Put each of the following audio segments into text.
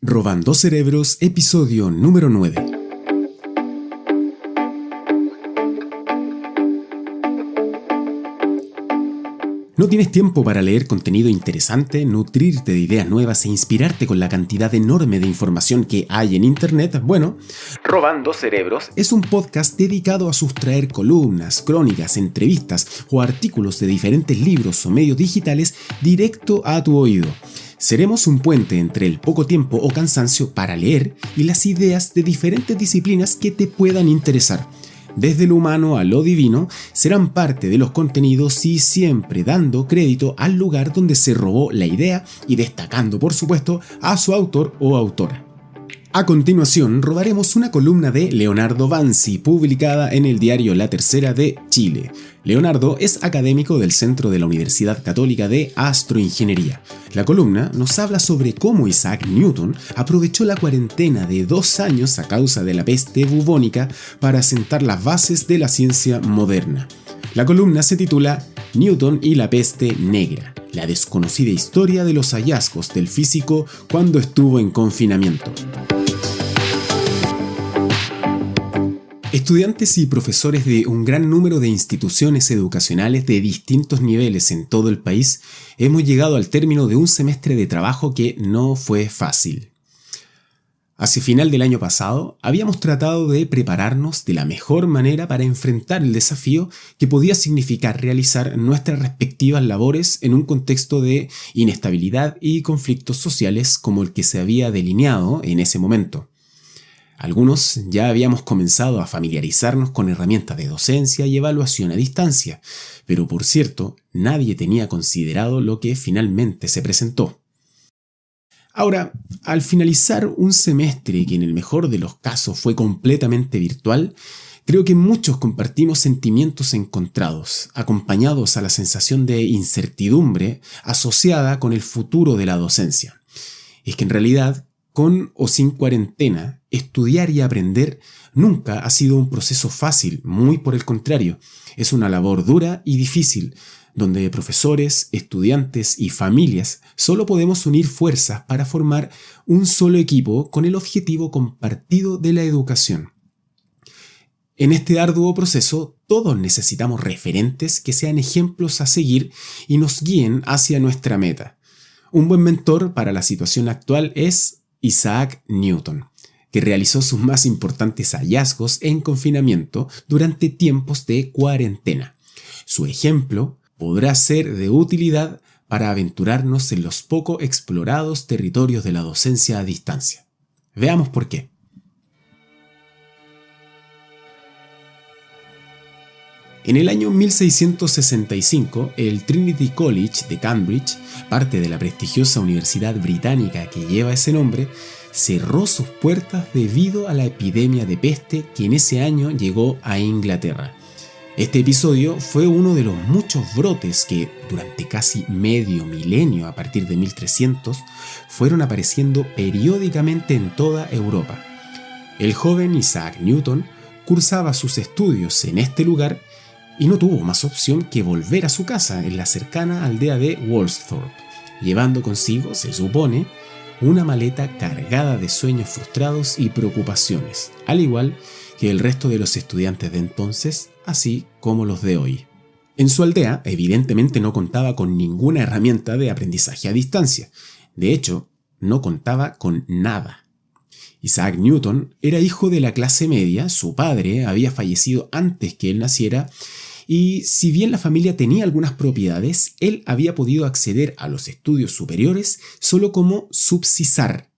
Robando Cerebros, episodio número 9. ¿No tienes tiempo para leer contenido interesante, nutrirte de ideas nuevas e inspirarte con la cantidad enorme de información que hay en Internet? Bueno, Robando Cerebros es un podcast dedicado a sustraer columnas, crónicas, entrevistas o artículos de diferentes libros o medios digitales directo a tu oído. Seremos un puente entre el poco tiempo o cansancio para leer y las ideas de diferentes disciplinas que te puedan interesar. Desde lo humano a lo divino, serán parte de los contenidos y siempre dando crédito al lugar donde se robó la idea y destacando, por supuesto, a su autor o autora. A continuación, robaremos una columna de Leonardo Banzi, publicada en el diario La Tercera de Chile. Leonardo es académico del Centro de la Universidad Católica de Astroingeniería. La columna nos habla sobre cómo Isaac Newton aprovechó la cuarentena de 2 años a causa de la peste bubónica para sentar las bases de la ciencia moderna. La columna se titula Newton y la peste negra, la desconocida historia de los hallazgos del físico cuando estuvo en confinamiento. Estudiantes y profesores de un gran número de instituciones educacionales de distintos niveles en todo el país hemos llegado al término de un semestre de trabajo que no fue fácil. Hacia final del año pasado, habíamos tratado de prepararnos de la mejor manera para enfrentar el desafío que podía significar realizar nuestras respectivas labores en un contexto de inestabilidad y conflictos sociales como el que se había delineado en ese momento. Algunos ya habíamos comenzado a familiarizarnos con herramientas de docencia y evaluación a distancia, pero por cierto, nadie tenía considerado lo que finalmente se presentó. Ahora, al finalizar un semestre que en el mejor de los casos fue completamente virtual, creo que muchos compartimos sentimientos encontrados, acompañados a la sensación de incertidumbre asociada con el futuro de la docencia. Es que en realidad, con o sin cuarentena, estudiar y aprender nunca ha sido un proceso fácil, muy por el contrario, es una labor dura y difícil, donde profesores, estudiantes y familias solo podemos unir fuerzas para formar un solo equipo con el objetivo compartido de la educación. En este arduo proceso, todos necesitamos referentes que sean ejemplos a seguir y nos guíen hacia nuestra meta. Un buen mentor para la situación actual es Isaac Newton, que realizó sus más importantes hallazgos en confinamiento durante tiempos de cuarentena. Su ejemplo podrá ser de utilidad para aventurarnos en los poco explorados territorios de la docencia a distancia. Veamos por qué. En el año 1665, el Trinity College de Cambridge, parte de la prestigiosa universidad británica que lleva ese nombre, cerró sus puertas debido a la epidemia de peste que en ese año llegó a Inglaterra. Este episodio fue uno de los muchos brotes que, durante casi medio milenio a partir de 1300, fueron apareciendo periódicamente en toda Europa. El joven Isaac Newton cursaba sus estudios en este lugar y no tuvo más opción que volver a su casa en la cercana aldea de Woolsthorpe, llevando consigo, se supone, una maleta cargada de sueños frustrados y preocupaciones, al igual que el resto de los estudiantes de entonces, así como los de hoy. En su aldea, evidentemente no contaba con ninguna herramienta de aprendizaje a distancia. De hecho, no contaba con nada. Isaac Newton era hijo de la clase media, su padre había fallecido antes que él naciera, y si bien la familia tenía algunas propiedades, él había podido acceder a los estudios superiores solo como subsisar,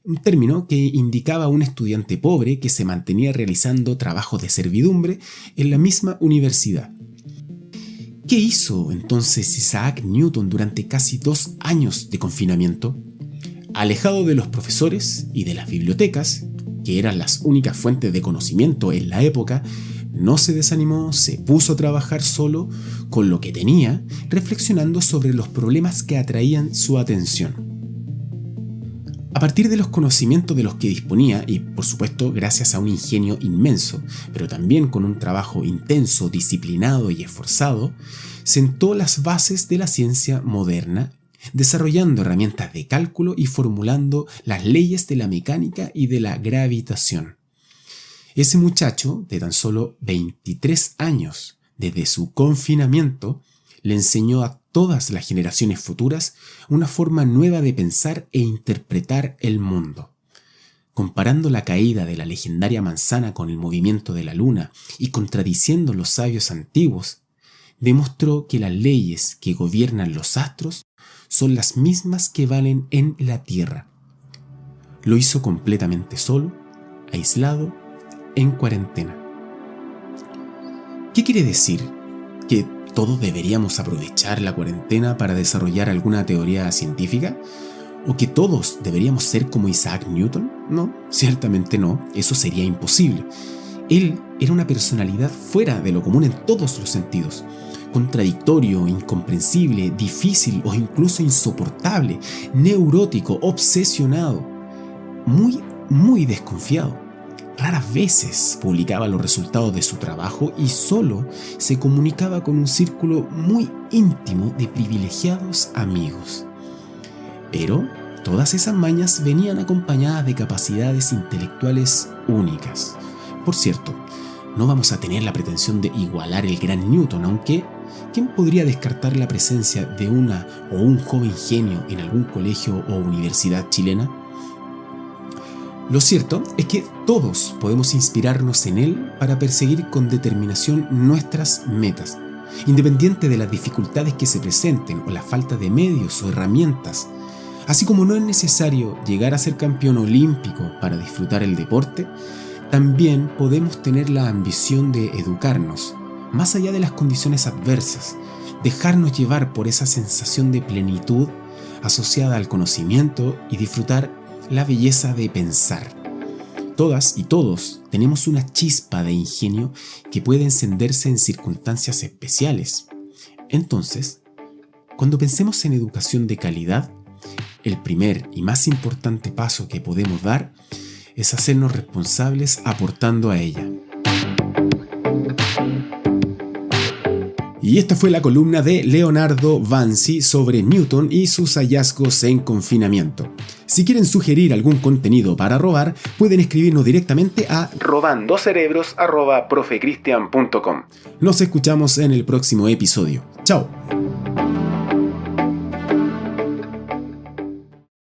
un término que indicaba a un estudiante pobre que se mantenía realizando trabajos de servidumbre en la misma universidad. ¿Qué hizo entonces Isaac Newton durante casi 2 años de confinamiento? Alejado de los profesores y de las bibliotecas, que eran las únicas fuentes de conocimiento en la época, no se desanimó, se puso a trabajar solo con lo que tenía, reflexionando sobre los problemas que atraían su atención. A partir de los conocimientos de los que disponía, y por supuesto gracias a un ingenio inmenso, pero también con un trabajo intenso, disciplinado y esforzado, sentó las bases de la ciencia moderna desarrollando herramientas de cálculo y formulando las leyes de la mecánica y de la gravitación. Ese muchacho, de tan solo 23 años, desde su confinamiento, le enseñó a todas las generaciones futuras una forma nueva de pensar e interpretar el mundo. Comparando la caída de la legendaria manzana con el movimiento de la luna y contradiciendo los sabios antiguos, demostró que las leyes que gobiernan los astros son las mismas que valen en la Tierra. Lo hizo completamente solo, aislado, en cuarentena. ¿Qué quiere decir? ¿Que todos deberíamos aprovechar la cuarentena para desarrollar alguna teoría científica? ¿O que todos deberíamos ser como Isaac Newton? No, ciertamente no, eso sería imposible. Él era una personalidad fuera de lo común en todos los sentidos. Contradictorio, incomprensible, difícil o incluso insoportable, neurótico, obsesionado, muy desconfiado. Raras veces publicaba los resultados de su trabajo y solo se comunicaba con un círculo muy íntimo de privilegiados amigos. Pero todas esas mañas venían acompañadas de capacidades intelectuales únicas. Por cierto, no vamos a tener la pretensión de igualar el gran Newton, aunque ¿quién podría descartar la presencia de una o un joven genio en algún colegio o universidad chilena? Lo cierto es que todos podemos inspirarnos en él para perseguir con determinación nuestras metas, independiente de las dificultades que se presenten o la falta de medios o herramientas. Así como no es necesario llegar a ser campeón olímpico para disfrutar el deporte, también podemos tener la ambición de educarnos, más allá de las condiciones adversas, dejarnos llevar por esa sensación de plenitud asociada al conocimiento y disfrutar la belleza de pensar. Todas y todos tenemos una chispa de ingenio que puede encenderse en circunstancias especiales. Entonces, cuando pensemos en educación de calidad, el primer y más importante paso que podemos dar es hacernos responsables aportando a ella. Y esta fue la columna de Leonardo Vanzi sobre Newton y sus hallazgos en confinamiento. Si quieren sugerir algún contenido para robar, pueden escribirnos directamente a robandocerebros@profecristian.com. Nos escuchamos en el próximo episodio. ¡Chao!